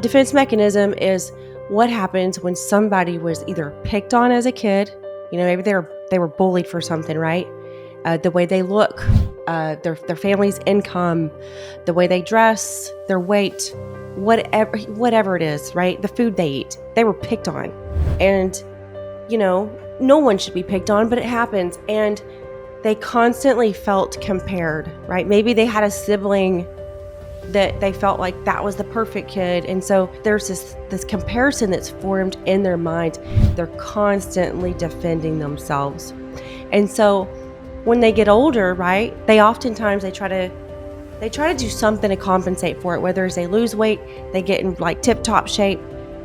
defense mechanism is what happens when somebody was either picked on as a kid, maybe they were bullied for something, right? The way they look, their family's income, the way they dress, their weight, whatever it is, right? The food they eat, they were picked on. And, no one should be picked on, but it happens. And they constantly felt compared, right? Maybe they had a sibling that they felt like that was the perfect kid. And so there's this comparison that's formed in their mind. They're constantly defending themselves. And so when they get older, right, they oftentimes try to do something to compensate for it, whether it's they lose weight, they get in like tip-top shape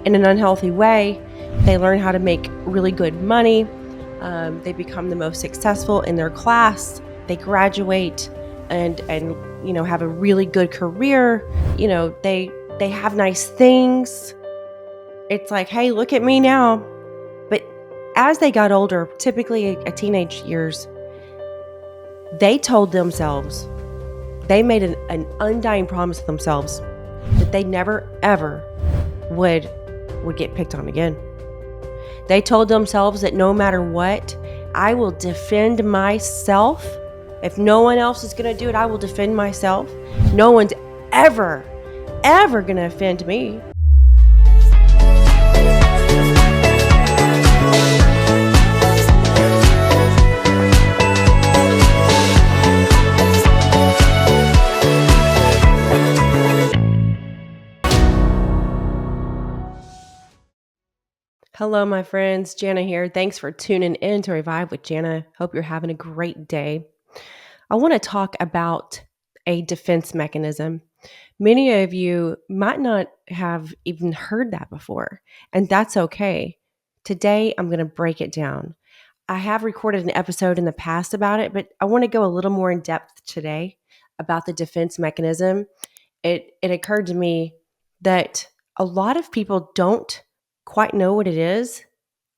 in an unhealthy way, they learn how to make really good money, they become the most successful in their class, they graduate and have a really good career, they have nice things. It's like, hey, look at me now. But as they got older, typically a teenage years, they told themselves, they made an undying promise to themselves that they never, ever would get picked on again. They told themselves that no matter what, I will defend myself. If no one else is going to do it, I will defend myself. No one's ever going to offend me. Hello, my friends. Janna here. Thanks for tuning in to Revive with Janna. Hope you're having a great day. I want to talk about a defense mechanism. Many of you might not have even heard that before, and that's okay. Today, I'm going to break it down. I have recorded an episode in the past about it, but I want to go a little more in depth today about the defense mechanism. It occurred to me that a lot of people don't quite know what it is,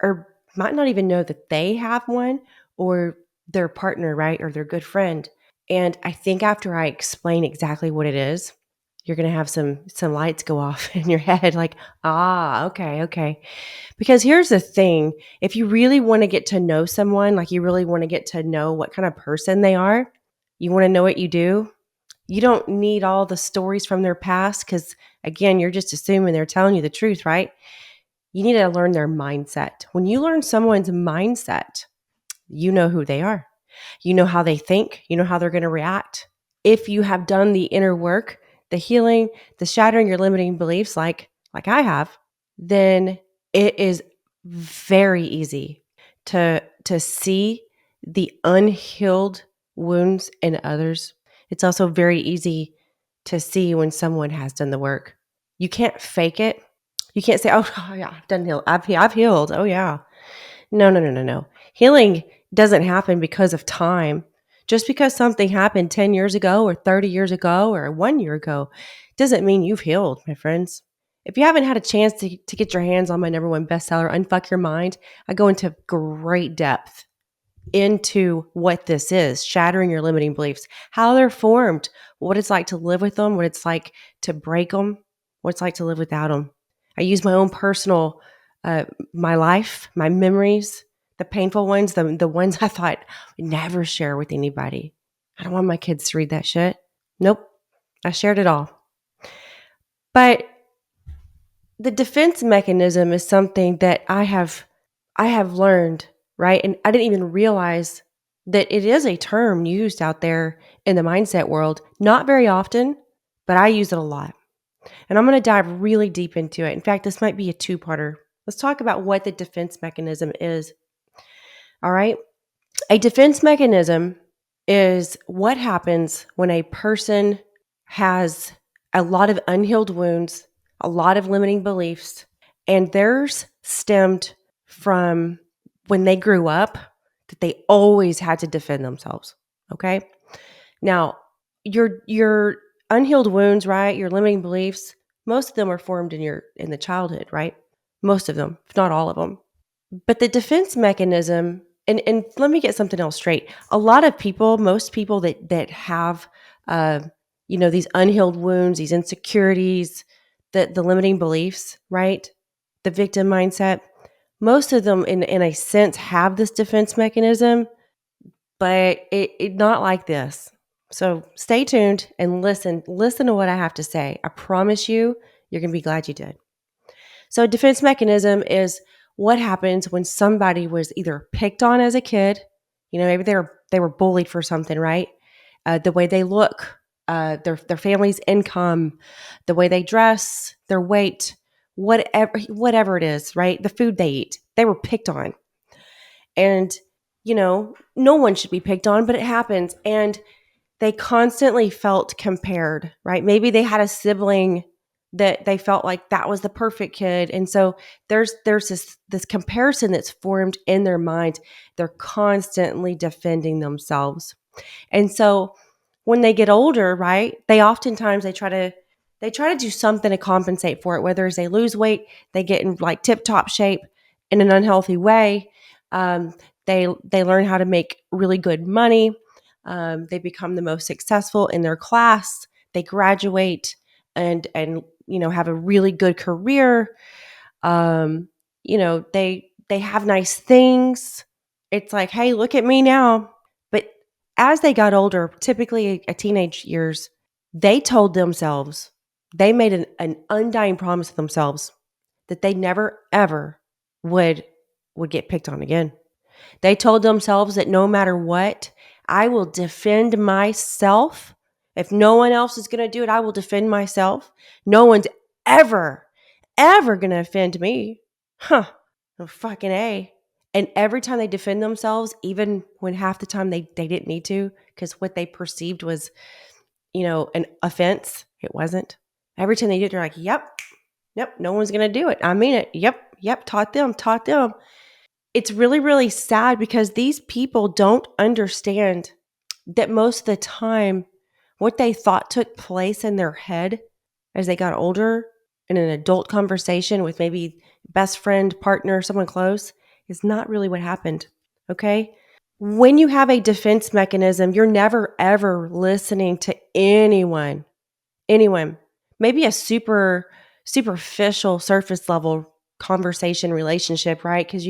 or might not even know that they have one, or their partner, right? Or their good friend. And I think after I explain exactly what it is, you're going to have some lights go off in your head like, okay. Because here's the thing. If you really want to get to know someone, like you really want to get to know what kind of person they are, you want to know what you do, you don't need all the stories from their past because, again, you're just assuming they're telling you the truth, right? You need to learn their mindset. When you learn someone's mindset, you know who they are. You know how they think. You know how they're going to react. If you have done the inner work, the healing, the shattering your limiting beliefs like I have, then it is very easy to see the unhealed wounds in others. It's also very easy to see when someone has done the work. You can't fake it. You can't say, oh yeah, I've done healed. I've healed. Oh yeah. No. Healing doesn't happen because of time. Just because something happened 10 years ago or 30 years ago or 1 year ago doesn't mean you've healed, my friends. If you haven't had a chance to get your hands on my number one bestseller, Unfuck Your Mind, I go into great depth into what this is, shattering your limiting beliefs, how they're formed, what it's like to live with them, what it's like to break them, what it's like to live without them. I use my own personal, my life, my memories, the painful ones, the ones I thought I would never share with anybody. I don't want my kids to read that shit. Nope. I shared it all. But the defense mechanism is something that I have learned, right? And I didn't even realize that it is a term used out there in the mindset world. Not very often, but I use it a lot. And I'm going to dive really deep into it. In fact, this might be a two-parter. Let's talk about what the defense mechanism is. All right. A defense mechanism is what happens when a person has a lot of unhealed wounds, a lot of limiting beliefs, and theirs stemmed from when they grew up that they always had to defend themselves. Okay. Now, your unhealed wounds, right? Your limiting beliefs, most of them are formed in the childhood, right? Most of them, if not all of them. But the defense mechanism, and let me get something else straight. A lot of people, most people that have, these unhealed wounds, these insecurities, the limiting beliefs, right? The victim mindset. Most of them, in a sense, have this defense mechanism, but it not like this. So stay tuned and listen to what I have to say. I promise you're going to be glad you did. So defense mechanism is what happens when somebody was either picked on as a kid, maybe they were bullied for something, right? The way they look, their family's income, the way they dress, their weight, whatever it is, right? The food they eat, they were picked on. And, no one should be picked on, but it happens. And they constantly felt compared, right? Maybe they had a sibling that they felt like that was the perfect kid. And so there's this comparison that's formed in their mind. They're constantly defending themselves. And so when they get older, right, they oftentimes they try to do something to compensate for it, whether it's they lose weight, they get in like tip-top shape in an unhealthy way. They learn how to make really good money. They become the most successful in their class. They graduate and have a really good career. They have nice things. It's like, hey, look at me now. But as they got older, typically a teenage years, they told themselves, they made an undying promise to themselves that they never ever would get picked on again. They told themselves that no matter what, I will defend myself. If no one else is going to do it, I will defend myself. No one's ever, ever going to offend me. Huh. Oh, fucking A. And every time they defend themselves, even when half the time they didn't need to, because what they perceived was, an offense, it wasn't. Every time they did it, they're like, yep, no one's going to do it. I mean it. Yep, taught them. It's really, really sad because these people don't understand that most of the time what they thought took place in their head as they got older in an adult conversation with maybe best friend, partner, someone close is not really what happened. Okay? When you have a defense mechanism, you're never ever listening to anyone. Maybe a superficial surface level conversation relationship, right? Because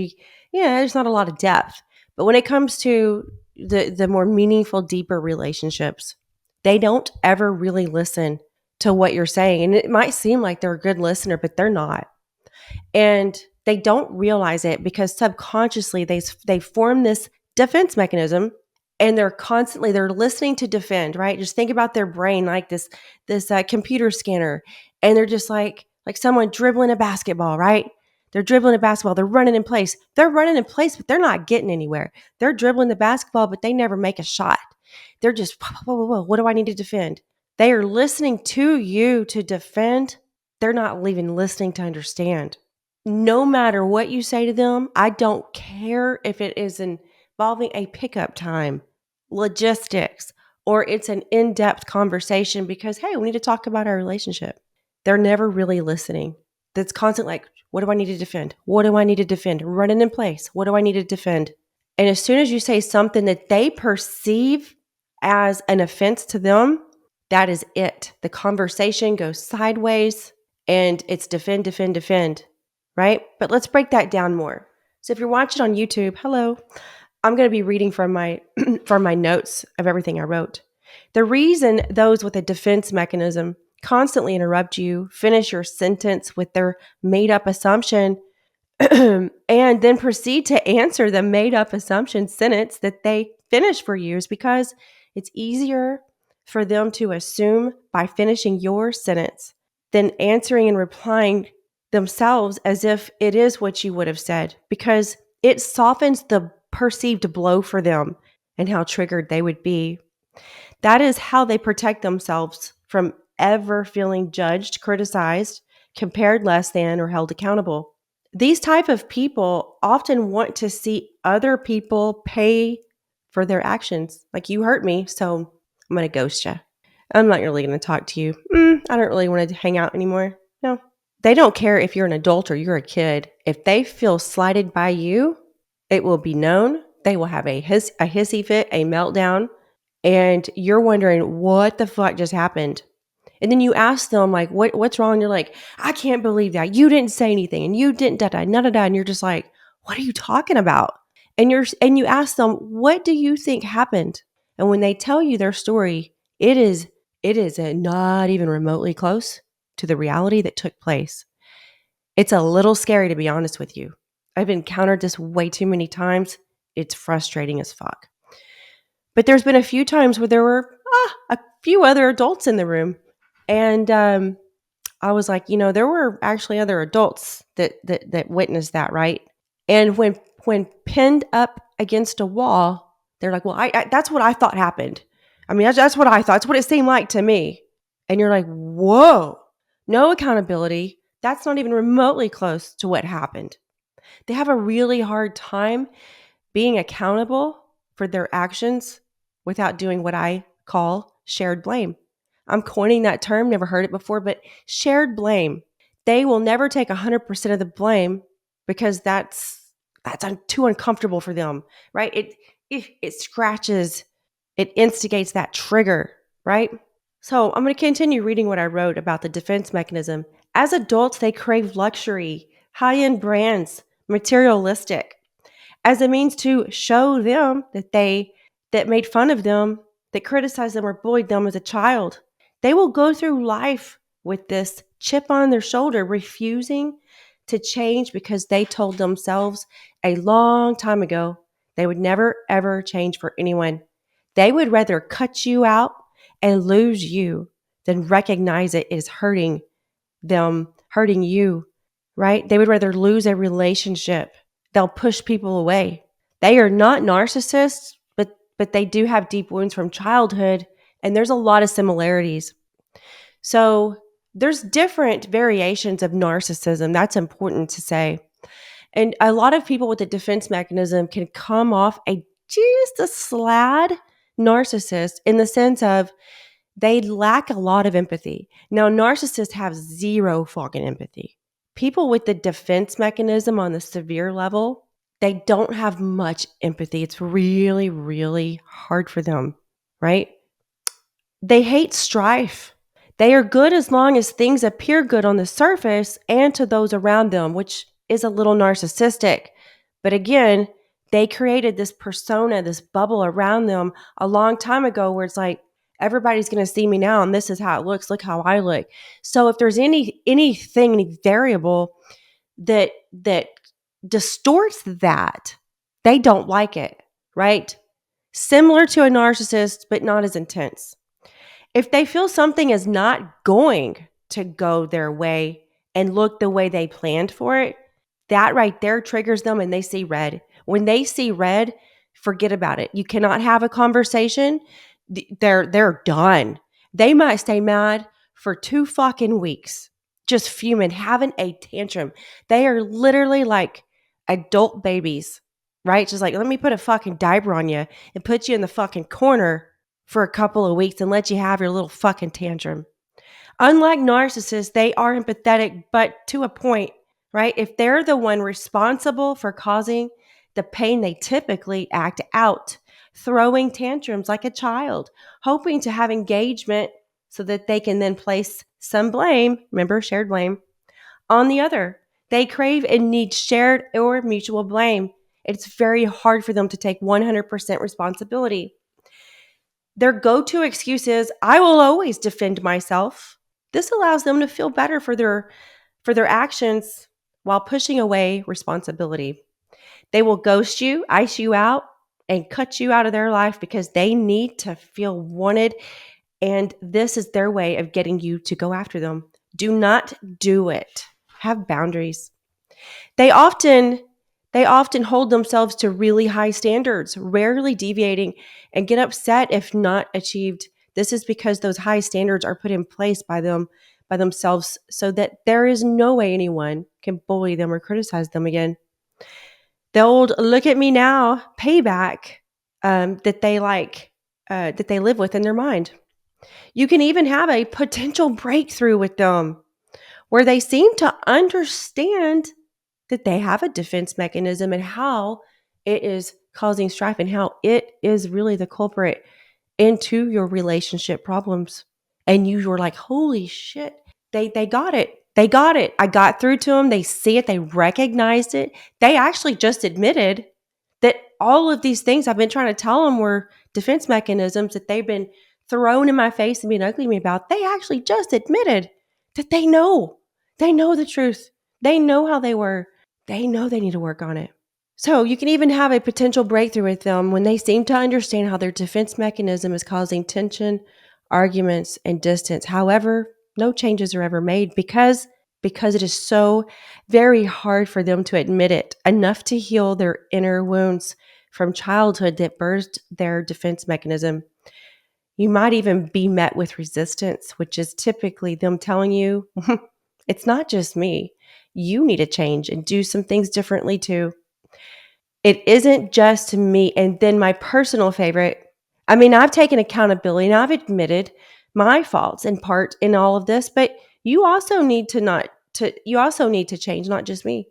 there's not a lot of depth. But when it comes to the more meaningful, deeper relationships, they don't ever really listen to what you're saying. And it might seem like they're a good listener, but they're not. And they don't realize it because subconsciously they form this defense mechanism and they're listening to defend, right? Just think about their brain like this computer scanner, and they're just like someone dribbling a basketball, right? They're dribbling a basketball. They're running in place. But they're not getting anywhere. They're dribbling the basketball, but they never make a shot. They're just, whoa, what do I need to defend? They are listening to you to defend. They're not even listening to understand. No matter what you say to them, I don't care if it is involving a pickup time, logistics, or it's an in-depth conversation because, hey, we need to talk about our relationship. They're never really listening. That's constant like, what do I need to defend? What do I need to defend? Running in place. What do I need to defend? And as soon as you say something that they perceive as an offense to them, that is it. The conversation goes sideways and it's defend, right? But let's break that down more. So if you're watching on YouTube, hello, I'm going to be reading from my from my notes of everything I wrote. The reason those with a defense mechanism constantly interrupt you, finish your sentence with their made-up assumption, and then proceed to answer the made-up assumption sentence that they finish for you is because it's easier for them to assume by finishing your sentence than answering and replying themselves as if it is what you would have said, because it softens the perceived blow for them and how triggered they would be. That is how they protect themselves from ever feeling judged, criticized, compared less than, or held accountable. These type of people often want to see other people pay for their actions. Like, you hurt me, so I'm going to ghost you. I'm not really going to talk to you. I don't really want to hang out anymore. No. They don't care if you're an adult or you're a kid. If they feel slighted by you, it will be known. They will have a hissy fit, a meltdown, and you're wondering what the fuck just happened. And then you ask them like, what's wrong? And you're like, I can't believe that. You didn't say anything and you didn't da. And you're just like, what are you talking about? And you ask them, what do you think happened? And when they tell you their story, it is not even remotely close to the reality that took place. It's a little scary, to be honest with you. I've encountered this way too many times. It's frustrating as fuck. But there's been a few times where there were a few other adults in the room. And I was like, there were actually other adults that witnessed that, right? And when pinned up against a wall, they're like, well, I that's what I thought happened. I mean, that's what I thought. It's what it seemed like to me. And you're like, whoa, no accountability. That's not even remotely close to what happened. They have a really hard time being accountable for their actions without doing what I call shared blame. I'm coining that term, never heard it before, but shared blame. They will never take 100% of the blame because that's too uncomfortable for them, right? It scratches, it instigates that trigger, right? So I'm going to continue reading what I wrote about the defense mechanism. As adults, they crave luxury, high-end brands, materialistic, as a means to show them that made fun of them, that criticized them or bullied them as a child. They will go through life with this chip on their shoulder, refusing to change because they told themselves a long time ago they would never ever change for anyone. They would rather cut you out and lose you than recognize it is hurting them, hurting you, right? They would rather lose a relationship. They'll push people away. They are not narcissists, but they do have deep wounds from childhood, and there's a lot of similarities. So there's different variations of narcissism. That's important to say. And a lot of people with a defense mechanism can come off just a slad narcissist in the sense of they lack a lot of empathy. Now, narcissists have zero fucking empathy. People with the defense mechanism on the severe level, they don't have much empathy. It's really, really hard for them, right? They hate strife. They are good as long as things appear good on the surface and to those around them, which is a little narcissistic. But again, they created this persona, this bubble around them a long time ago where it's like, everybody's going to see me now and this is how it looks. Look how I look. So if there's any variable that distorts that, they don't like it, right? Similar to a narcissist, but not as intense. If they feel something is not going to go their way and look the way they planned for it, that right there triggers them and they see red. When they see red, forget about it. You cannot have a conversation. They're done. They might stay mad for 2 fucking weeks, just fuming, having a tantrum. They are literally like adult babies, right? Just like, let me put a fucking diaper on you and put you in the fucking corner for a couple of weeks and let you have your little fucking tantrum. Unlike narcissists, they are empathetic, but to a point, right? If they're the one responsible for causing the pain, they typically act out, throwing tantrums like a child, hoping to have engagement so that they can then place some blame, remember, shared blame, on the other. They crave and need shared or mutual blame. It's very hard for them to take 100% responsibility. Their go-to excuse is, I will always defend myself. This allows them to feel better for their actions while pushing away responsibility. They will ghost you, ice you out, and cut you out of their life because they need to feel wanted, and this is their way of getting you to go after them. Do not do it. Have boundaries. They often hold themselves to really high standards, rarely deviating, and get upset if not achieved. This is because those high standards are put in place by themselves so that there is no way anyone can bully them or criticize them again. The old "look at me now" payback that they live with in their mind. You can even have a potential breakthrough with them where they seem to understand that they have a defense mechanism and how it is causing strife and how it is really the culprit into your relationship problems. And you were like, holy shit, they got it. They got it. I got through to them. They see it. They recognized it. They actually just admitted that all of these things I've been trying to tell them were defense mechanisms that they've been thrown in my face and being ugly to me about. They actually just admitted that they know. They know the truth. They know how they were. They know they need to work on it. So you can even have a potential breakthrough with them when they seem to understand how their defense mechanism is causing tension, arguments, and distance. However, no changes are ever made because it is so very hard for them to admit it, enough to heal their inner wounds from childhood that birthed their defense mechanism. You might even be met with resistance, which is typically them telling you, it's not just me. You need to change and do some things differently too. It isn't just me. And then my personal favorite, I mean, I've taken accountability and I've admitted my faults in part in all of this, but you also need to change, not just me.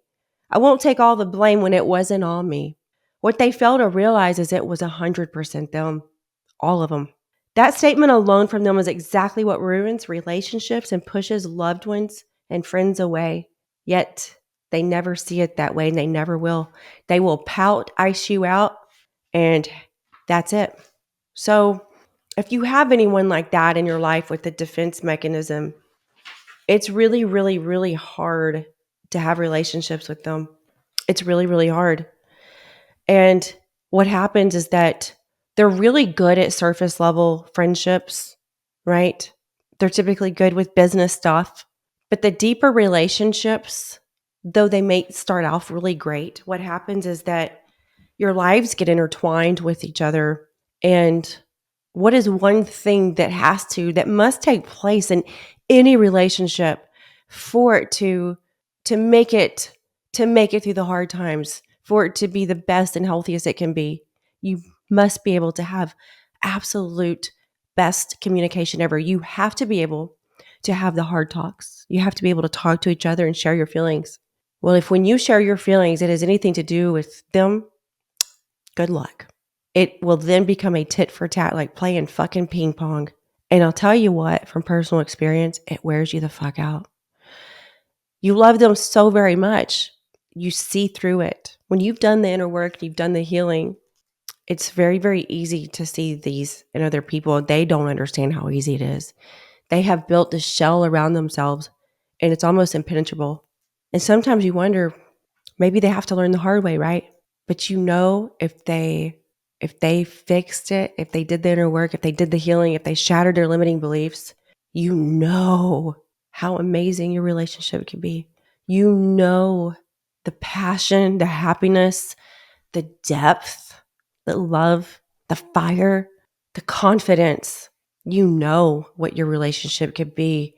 I won't take all the blame when it wasn't all me. What they fail to realize is it was 100% them, all of them. That statement alone from them is exactly what ruins relationships and pushes loved ones and friends away. Yet they never see it that way and they never will. They will pout, ice you out, and that's it. So if you have anyone like that in your life with a defense mechanism, it's really, really, really hard to have relationships with them. It's really, really hard. And what happens is that they're really good at surface level friendships, right? They're typically good with business stuff. But the deeper relationships, though they may start off really great, what happens is that your lives get intertwined with each other. And what is one thing that must take place in any relationship for it to make it through the hard times, for it to be the best and healthiest it can be? You must be able to have absolute best communication ever. You have to be able to have the hard talks. You have to be able to talk to each other and share your feelings. Well, if when you share your feelings, it has anything to do with them, good luck. It will then become a tit for tat, like playing fucking ping pong. And I'll tell you what, from personal experience, it wears you the fuck out. You love them so very much. You see through it. When you've done the inner work, you've done the healing, it's very, very easy to see these in other people. They don't understand how easy it is. They have built this shell around themselves and it's almost impenetrable. And sometimes you wonder, maybe they have to learn the hard way, right? But you know, if they fixed it, if they did the inner work, if they did the healing, if they shattered their limiting beliefs, you know how amazing your relationship can be. You know the passion, the happiness, the depth, the love, the fire, the confidence. You know what your relationship could be.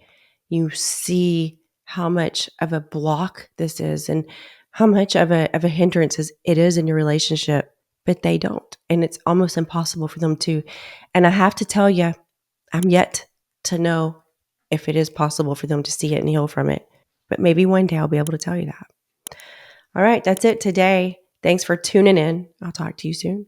You see how much of a block this is and how much of a hindrance it is in your relationship, but they don't. And it's almost impossible for them to. And I have to tell you, I'm yet to know if it is possible for them to see it and heal from it. But maybe one day I'll be able to tell you that. All right, that's it today. Thanks for tuning in. I'll talk to you soon.